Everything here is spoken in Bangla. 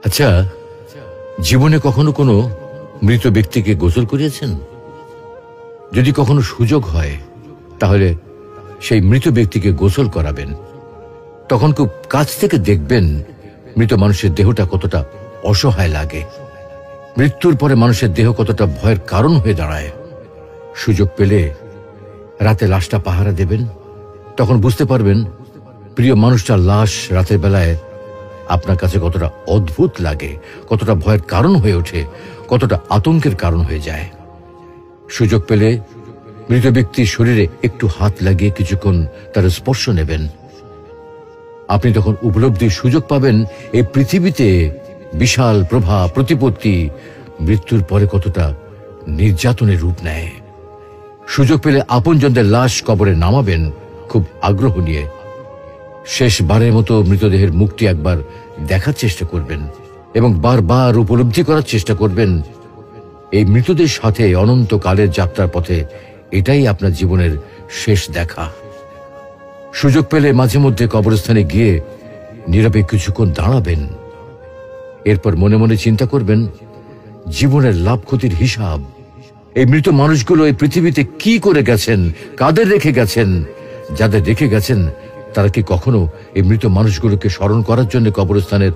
আচ্ছা, জীবনে কখনো কোনো মৃত ব্যক্তিকে গোসল করিয়েছেন? যদি কখনো সুযোগ হয় তাহলে সেই মৃত ব্যক্তিকে গোসল করাবেন। তখন খুব কাছ থেকে দেখবেন মৃত মানুষের দেহটা কতটা অসহায় লাগে, মৃত্যুর পরে মানুষের দেহ কতটা ভয়ের কারণ হয়ে দাঁড়ায়। সুযোগ পেলে রাতে লাশটা পাহারা দেবেন, তখন বুঝতে পারবেন প্রিয় মানুষটার লাশ রাতের বেলায় আপনার কাছে কতটা অদ্ভুত লাগে, কতটা ভয়ের কারণ হয়ে ওঠে, কতটা আতঙ্কের কারণ হয়ে যায়। সুযোগ পেলে মৃত ব্যক্তির শরীরে একটু হাত লাগিয়ে কিছুক্ষণ তার স্পর্শ নেবেন। আপনি তখন উপলব্ধির সুযোগ পাবেন এই পৃথিবীতে বিশাল প্রভা প্রতিপত্তি মৃত্যুর পরে কতটা নির্যাতনের রূপ নেয়। সুযোগ পেলে আপনজনদের লাশ কবরে নামাবেন খুব আগ্রহ নিয়ে। শেষবারের মতো মৃতদেহের মুখটি একবার দেখার চেষ্টা করবেন এবং বারবার উপলব্ধি করার চেষ্টা করবেন এই মৃতদের সাথে অনন্তকালের যাত্রার পথে এটাই আপনার জীবনের শেষ দেখা। সুযোগ পেলে মাঝে মধ্যে কবরস্থানে গিয়ে নীরবে কিছুক্ষণ দাঁড়াবেন। এরপর মনে মনে চিন্তা করবেন জীবনের লাভ ক্ষতির হিসাব। এই মৃত মানুষগুলো এই পৃথিবীতে কি করে গেছেন, কাদের রেখে গেছেন, যাদের রেখে গেছেন তারা কি কখনো এই মৃত মানুষগুলোকে স্মরণ করার জন্য কবরস্থানের